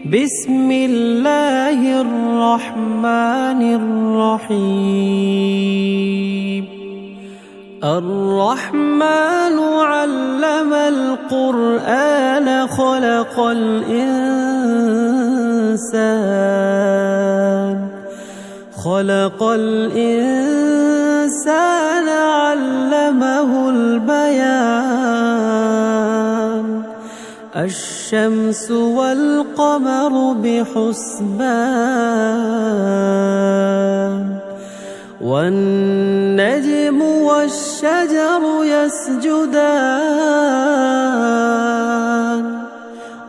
بسم الله الرحمن الرحيم. الرحمن علم القرآن خلق الإنسان علمه البيان. الشمس والقمر بحسبان والنجم والشجر يسجدان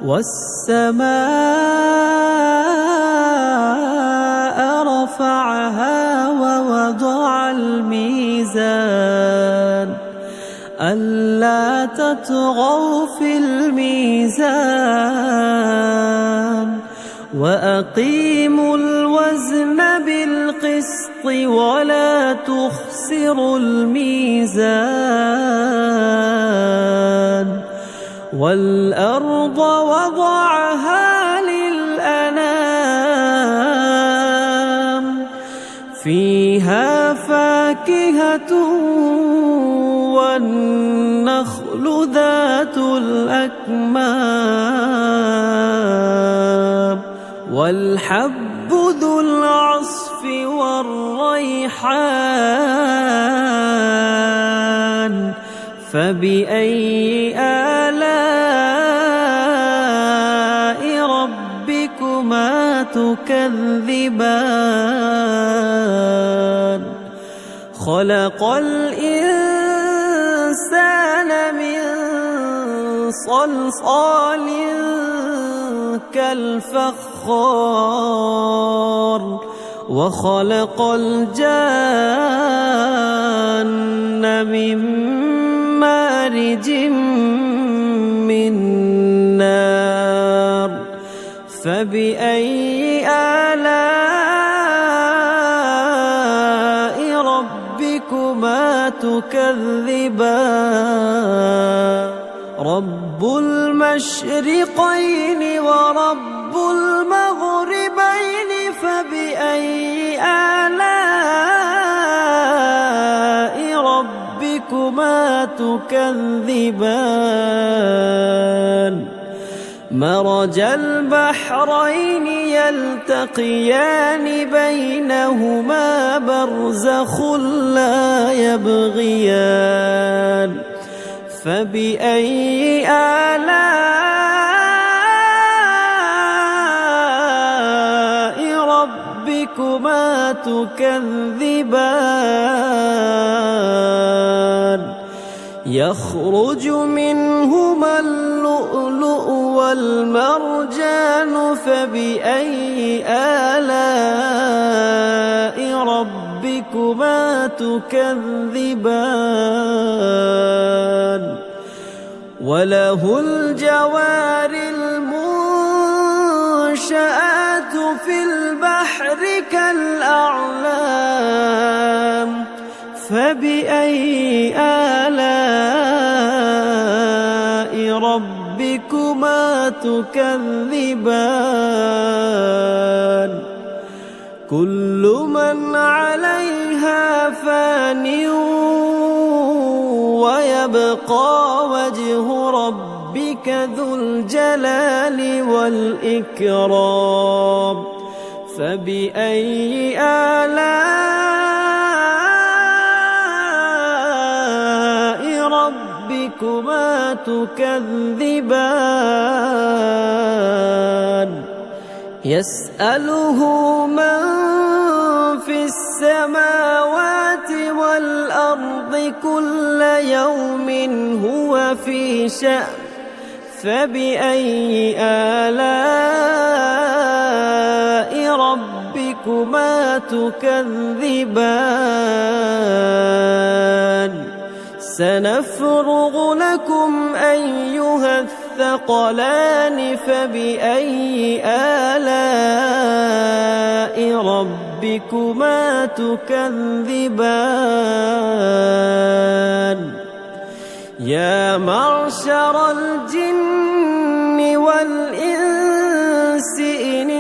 والسماء رفعها ووضع الميزان ألا تطغوا في الميزان وأقيموا الوزن بالقسط ولا تخسروا الميزان. والأرض وضعها للأنام فيها فاكهة والنخل ذات الأكمام والحب ذو العصف والريحان. فبأي آلاء ربكما تكذبان؟ خلق الإنسان من صلصال كالفخار وخلق الجان من مارج من نار. فبأي آلاء ربكما تكذبان؟ رب المشرقين ورب المغربين فبأي آلاء ربكما تكذبان؟ مرج البحرين يلتقيان بينهما برزخ لا يبغيان. فبأي آلاء ربكما تكذبان؟ يخرج منهما اللؤلؤ والمرجان فبأي آلاء ربكما تكذبان؟ وله الجوار المنشآت في البحر كالأعلام. فبأي آلاء ربكما تكذبان؟ كل من عليها فان ويبقى وجه ربك ذو الجلال والإكرام. فبأي آلاء ربكما تكذبان؟ يسأله من في السماوات والأرض كل يوم هو في شأن. فبأي آلاء ربكما تكذبان؟ سنفرغ لكم أيها الثقلان. فبأي آلاء ربكما تكذبان؟ يا معشر الجن والإنس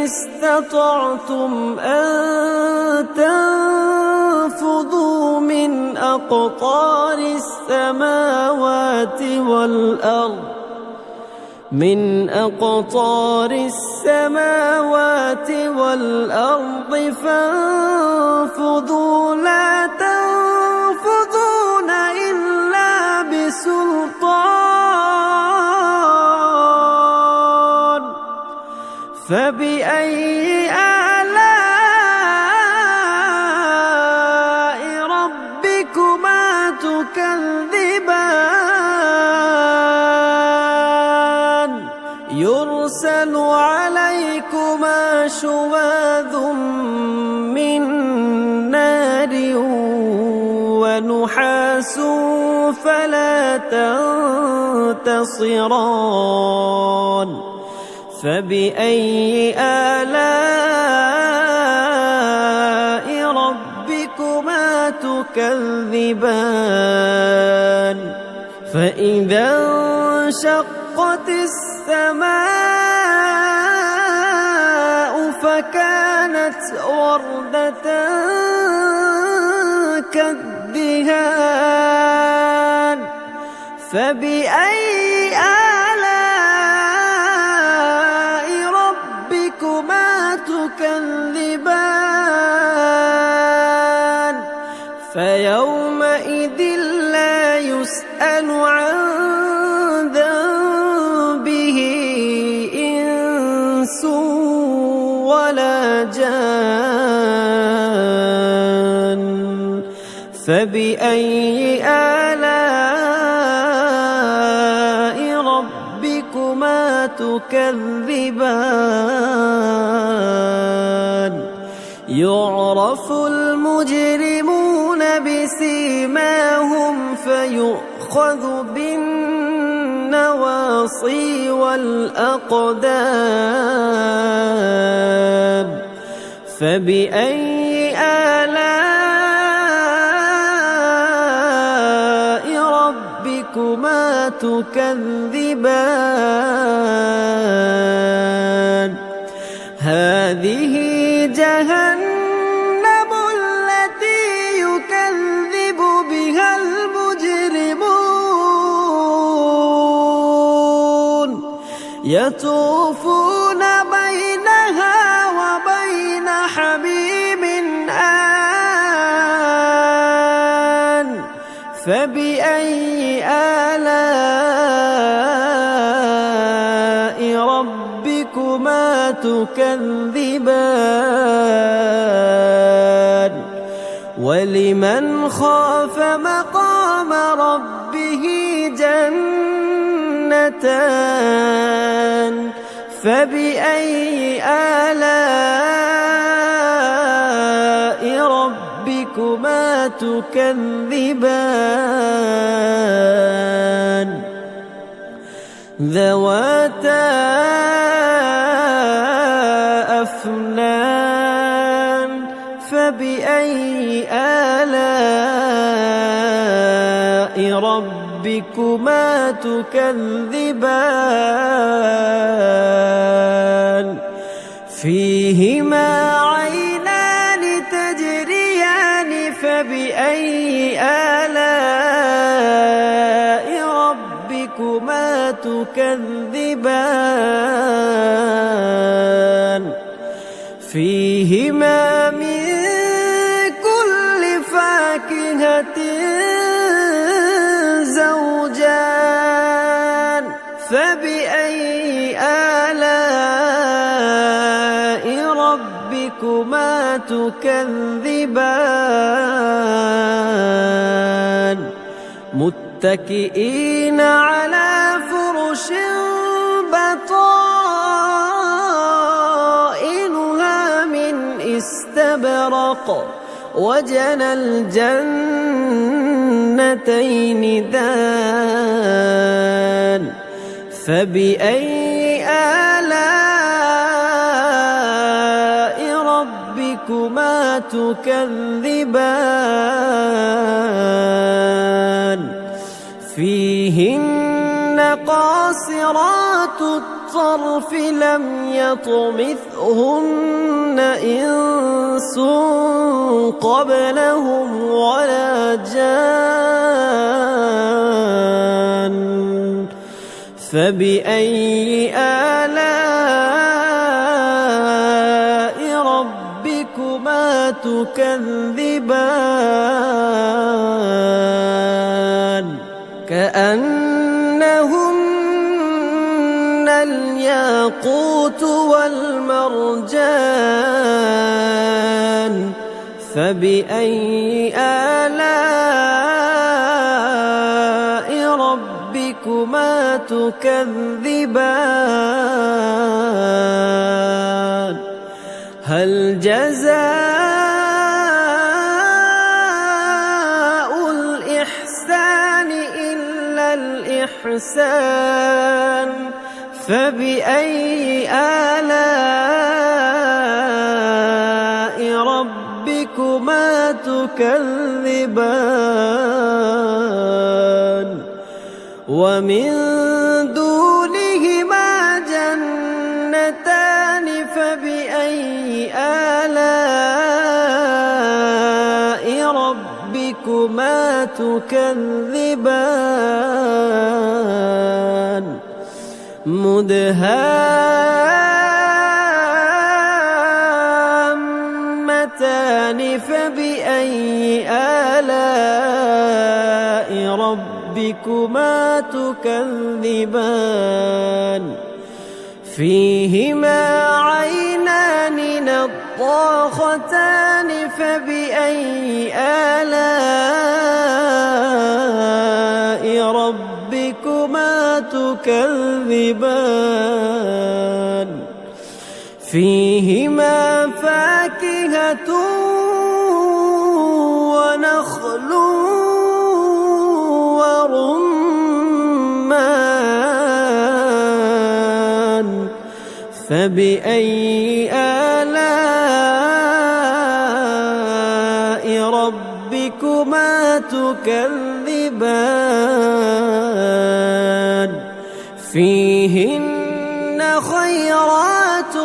استطعتم أن تنفذوا من أقطار السماوات والأرض فانفذوا لا تنفذون إلا بسلطان فبأي آلاء ربكما تكذبان يرسل عليكما شواظ من نار ونحاس فلا تنتصران فبأي آلاء ربكما تكذبان فإذا انشقت السماء فكانت وردة كالدهان فبأي آلاء ربكما تكذبان فيومئذ لا يسأل عن ذنبه إنس ولا جان فبأي آلاء ربكما تكذبان يعرف المجرمون بسيماهم فيؤخذ بالنواصي والأقدام فبأي آلاء ربكما تكذبان هذه جهنم التي يكذب بها المجرمون يطوفون بينها وبين حميم آن فبأي آلاء ربكما تكذبان ولمن خاف مقام ربه جنتان فبأي آلاء ربكما تكذبان ذواتا أفنان فبأي آلاء ربكما تكذبان فيهما عينان تجريان فبأي آلاء ربكما تكذبان فيهما من كل فاكهة زوجان فبأي آلاء ربكما تكذبان متكئين على فرش بطائنها من استبرق وجنى الجنتين دان فبأي آلاء ربكما تكذبان فيهن قاصرات الطرف لم يطمثهن إنس قبلهم ولا جان فبأي آلاء ربكما تكذبان كأنهن الياقوت والمرجان فبأي آلاء ربكما تكذبان هل جزاء الإحسان إلا الإحسان فبأي آلاء ربكما تكذبان ومن دونهما جنتان فبأي آلاء ربكما تكذبان مدهامتان فبأي آلاء ربكما تكذبان فيهما عينان نضاختان فبأي آلاء ربكما تكذبان فيهما فاكهة ونخل ورمان فبأي آلاء ربكما تكذبان فيهن خيرات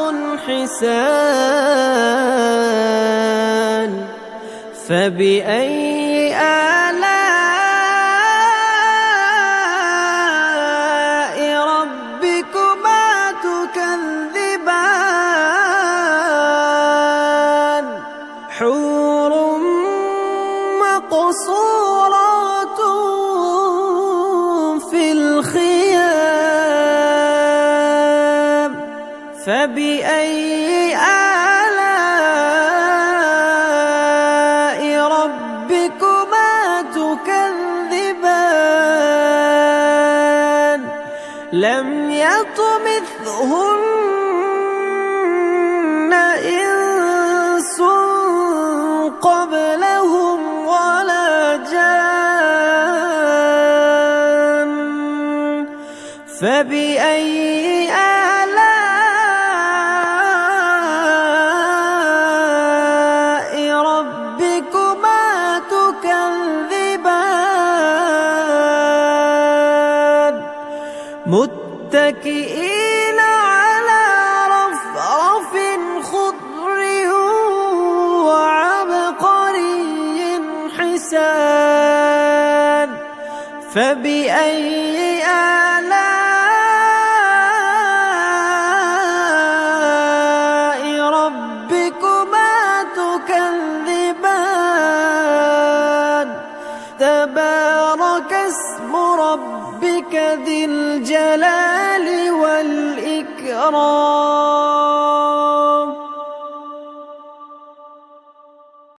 حسان فبأي آلاء ربكما تكذبان حور مقصورات في الخيام فبأي آلاء ربكما تكذبان لم يطمثهن إنس قبلهم ولا جان فبأي آلاء ربكما تكذبان متكئين على رفرف خضر وعبقري حسان فبأي آلاء ربكما تكذبان تبارك اسم ربك ذي الجلال والإكرام